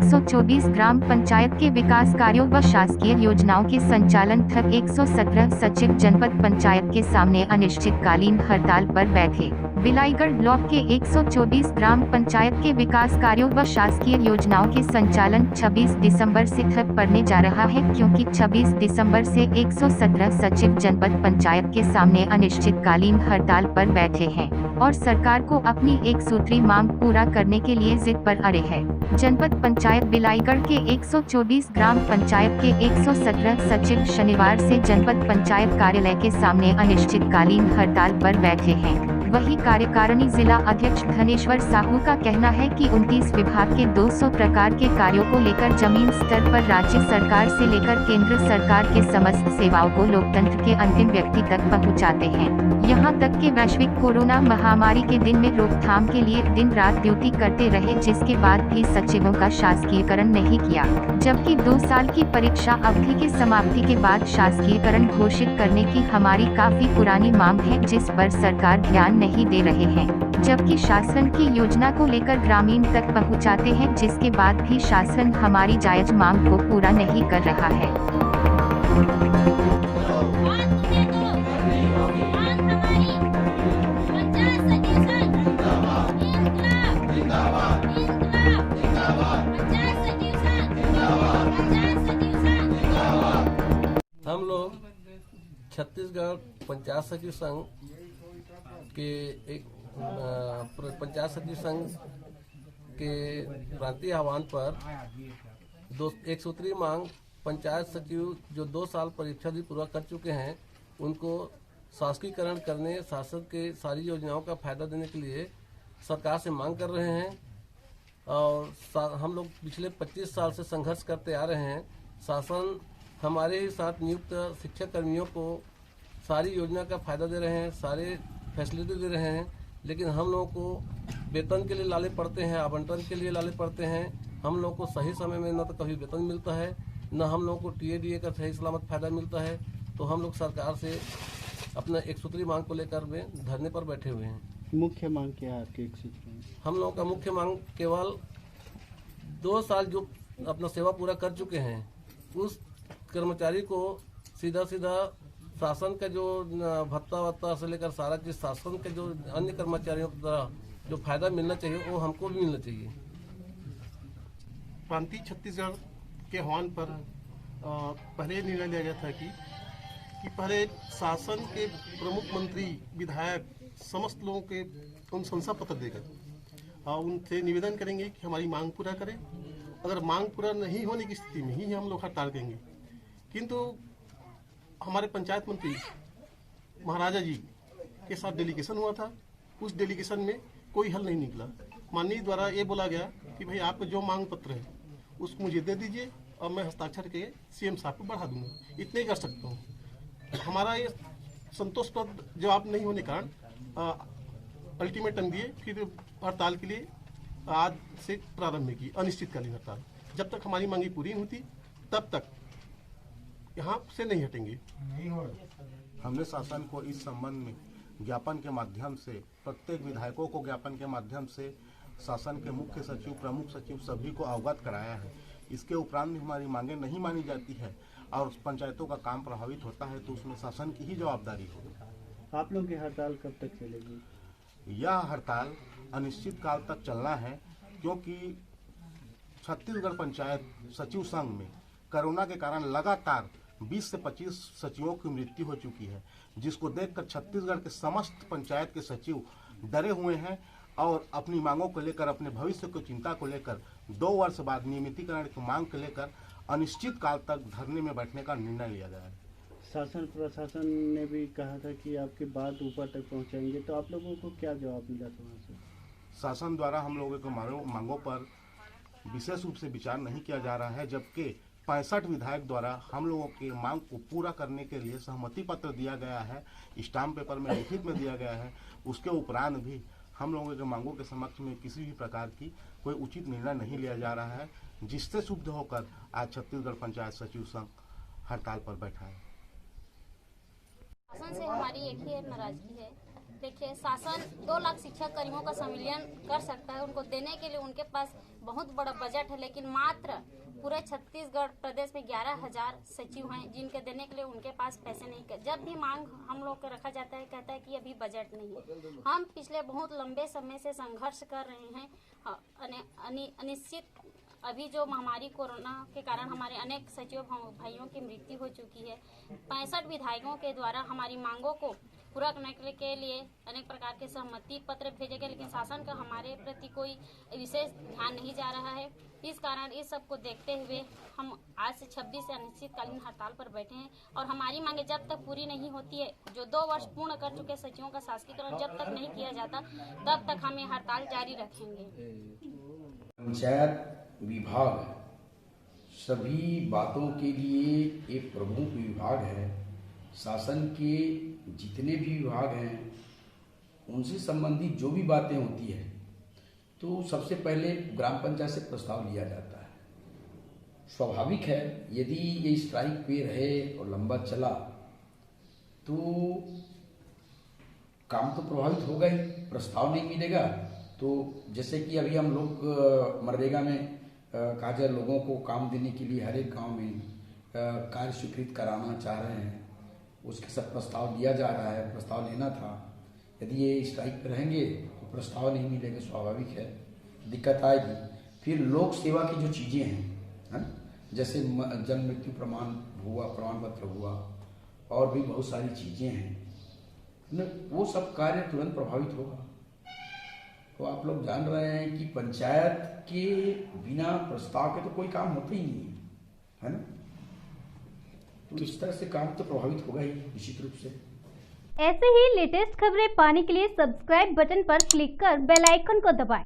124 ग्राम पंचायत के विकास कार्यों व शासकीय योजनाओं के संचालन तक 117 सचिव जनपद पंचायत के सामने अनिश्चितकालीन हड़ताल पर बैठे। बिलाईगढ़ ब्लॉक के 124 ग्राम पंचायत के विकास कार्यों व शासकीय योजनाओं के संचालन 26 दिसंबर से ठप पड़ने जा रहा है, क्योंकि 26 दिसंबर से 117 सचिव जनपद पंचायत के सामने अनिश्चितकालीन हड़ताल पर बैठे हैं और सरकार को अपनी एक सूत्री मांग पूरा करने के लिए जिद पर अड़े हैं। जनपद पंचायत बिलाईगढ़ के 124 ग्राम पंचायत के 117 सचिव शनिवार से जनपद पंचायत कार्यालय के सामने अनिश्चितकालीन हड़ताल पर बैठे हैं। वही कार्यकारिणी जिला अध्यक्ष धनेश्वर साहू का कहना है कि 29 विभाग के 200 प्रकार के कार्यों को लेकर जमीन स्तर पर राज्य सरकार से लेकर केंद्र सरकार के समस्त सेवाओं को लोकतंत्र के अंतिम व्यक्ति तक पहुंचाते हैं। यहां तक कि वैश्विक कोरोना महामारी के दिन में रोकथाम के लिए दिन रात ड्यूटी करते रहे, जिसके बाद भी सचिवों का शासकीयकरण नहीं किया, जबकि 2 साल की परीक्षा अवधि की समाप्ति के बाद शासकीयकरण घोषित करने की हमारी काफी पुरानी मांग है, जिस पर सरकार ध्यान नहीं दे रहे हैं, जबकि शासन की योजना को लेकर ग्रामीण तक पहुंचाते हैं, जिसके बाद भी शासन हमारी जायज मांग को पूरा नहीं कर रहा है। हम लोग छत्तीसगढ़ पंचायत सचिव संघ के एक पंचायत सचिव संघ के प्रांतीय आह्वान पर एक सूत्री मांग पंचायत सचिव जो 2 साल परीक्षा भी पूरा कर चुके हैं, उनको शासकीयकरण करने, शासन के सारी योजनाओं का फायदा देने के लिए सरकार से मांग कर रहे हैं। और हम लोग पिछले 25 साल से संघर्ष करते आ रहे हैं। शासन हमारे ही साथ नियुक्त शिक्षक कर्मियों को सारी योजना का फायदा दे रहे हैं, सारे फैसिलिटी दे रहे हैं, लेकिन हम लोगों को वेतन के लिए लाले पड़ते हैं, आवंटन के लिए लाले पड़ते हैं। हम लोग को सही समय में न तो कभी वेतन मिलता है, न हम लोगों को टीएडीए का सही सलामत फायदा मिलता है। तो हम लोग सरकार से अपना एक सूत्री मांग को लेकर में धरने पर बैठे हुए हैं। मुख्य मांग क्या है आपकी एक सूत्री में? हम लोगों का मुख्य मांग केवल 2 साल जो अपना सेवा पूरा कर चुके हैं, उस कर्मचारी को सीधा शासन का जो भत्ता वत्ता से लेकर सारा चीज शासन के जो अन्य कर्मचारियों की तरह जो फायदा मिलना चाहिए वो हमको भी मिलना चाहिए। प्रांतीय छत्तीसगढ़ के आह्वान पर पहले निर्णय लिया गया था कि पहले शासन के प्रमुख मंत्री, विधायक, समस्त लोगों के उन शंसा पत्र देकर उनसे निवेदन करेंगे कि हमारी मांग पूरा करें। अगर मांग पूरा नहीं होने की स्थिति में ही हम लोग हड़ताल करेंगे। किंतु हमारे पंचायत मंत्री महाराजा जी के साथ डेलीगेशन हुआ था, उस डेलीगेशन में कोई हल नहीं निकला। माननीय द्वारा ये बोला गया कि भाई आपका जो मांग पत्र है उसको मुझे दे दीजिए और मैं हस्ताक्षर के सीएम साहब को बढ़ा दूंगा। इतने ही कर सकता हूँ। हमारा ये संतोषप्रद जवाब नहीं होने के कारण अल्टीमेटम दिए, फिर हड़ताल के लिए आज से प्रारंभ की अनिश्चितकालीन हड़ताल। जब तक हमारी मांगी पूरी नहीं होती तब तक यहाँ से नहीं हटेंगे। हमने शासन को इस संबंध में ज्ञापन के माध्यम से, प्रत्येक विधायकों को ज्ञापन के माध्यम से शासन के मुख्य सचिव, प्रमुख सचिव सभी को अवगत कराया है। इसके उपरांत भी हमारी मांगे नहीं मानी जाती है और पंचायतों का काम प्रभावित होता है तो उसमें शासन की ही जवाबदारी होगी। आप लोग की हड़ताल कब तक चलेगी? यह हड़ताल अनिश्चित काल तक चलना है, क्योंकि छत्तीसगढ़ पंचायत सचिव संघ में कोरोना के कारण लगातार 20 से 25 सचिवों की मृत्यु हो चुकी है, जिसको देखकर छत्तीसगढ़ के समस्त पंचायत के सचिव डरे हुए हैं और अपनी मांगों को लेकर, अपने भविष्य की चिंता को लेकर 2 वर्ष बाद नियमितीकरण की मांग को लेकर अनिश्चित काल तक धरने में बैठने का निर्णय लिया गया है। शासन प्रशासन ने भी कहा था कि आपकी बात ऊपर तक पहुंचाएंगे, तो आप लोगों को क्या जवाब मिला था वहाँ से? शासन द्वारा हम लोगों के मांगों पर विशेष रूप से विचार नहीं किया जा रहा है, जबकि 65 विधायक द्वारा हम लोगों की मांग को पूरा करने के लिए सहमति पत्र दिया गया है, स्टाम्प पेपर में लिखित में दिया गया है। उसके उपरांत भी हम लोगों के मांगों के समक्ष में किसी भी प्रकार की कोई उचित निर्णय नहीं लिया जा रहा है, जिससे शुद्ध होकर आज छत्तीसगढ़ पंचायत सचिव संघ हड़ताल पर बैठा है। शासन से हमारी एक ही नाराजगी है देखिए, शासन 2 लाख शिक्षक कर्मियों का संविलियन कर सकता है। उनको देने के लिए उनके पास बहुत बड़ा बजट है, लेकिन मात्र पूरे छत्तीसगढ़ प्रदेश में 11,000 सचिव हैं जिनके देने के लिए उनके पास पैसे नहीं कर। जब भी मांग हम लोग का रखा जाता है, कहता है कि अभी बजट नहीं है। हम पिछले बहुत लंबे समय से संघर्ष कर रहे हैं। अनिश्चित अभी जो महामारी कोरोना के कारण हमारे अनेक सचिव भाइयों की मृत्यु हो चुकी है। 65 विधायकों के द्वारा हमारी मांगों को पूरा करने के लिए अनेक प्रकार के सहमति पत्र भेजे गए, लेकिन शासन का हमारे प्रति कोई विशेष ध्यान नहीं जा रहा है। इस कारण इस सब को देखते हुए हम आज से 26 से अनिश्चितकालीन हड़ताल पर बैठे हैं और हमारी मांगे जब तक पूरी नहीं होती है, जो 2 वर्ष पूर्ण कर चुके सचिवों का शासकीकरण जब तक नहीं किया जाता, तब तक हम ये हड़ताल जारी रखेंगे। पंचायत विभाग सभी बातों के लिए एक प्रमुख विभाग है। शासन के जितने भी विभाग हैं उनसे संबंधित जो भी बातें होती है तो सबसे पहले ग्राम पंचायत से प्रस्ताव लिया जाता है। स्वाभाविक है, यदि ये स्ट्राइक पे रहे और लंबा चला तो काम तो प्रभावित होगा ही। प्रस्ताव नहीं मिलेगा तो जैसे कि अभी हम लोग मनरेगा में कहा जाए लोगों को काम देने के लिए हर एक गांव में कार्य स्वीकृत कराना चाह रहे हैं, उसके सब प्रस्ताव दिया जा रहा है। प्रस्ताव लेना था, यदि ये स्ट्राइक पे रहेंगे तो प्रस्ताव नहीं मिलेगा, स्वाभाविक है दिक्कत आएगी। फिर लोक सेवा की जो चीज़ें हैं, जैसे जन्म मृत्यु प्रमाण हुआ, प्रमाण पत्र हुआ और भी बहुत सारी चीज़ें हैं, वो सब कार्य तुरंत प्रभावित होगा। तो आप लोग जान रहे हैं कि पंचायत के बिना प्रस्ताव के तो कोई काम होता ही नहीं है ना। तो इस तरह से काम तो प्रभावित होगा ही निश्चित रूप से। ऐसे ही लेटेस्ट खबरें पाने के लिए सब्सक्राइब बटन पर क्लिक कर बेल आइकन को दबाएं।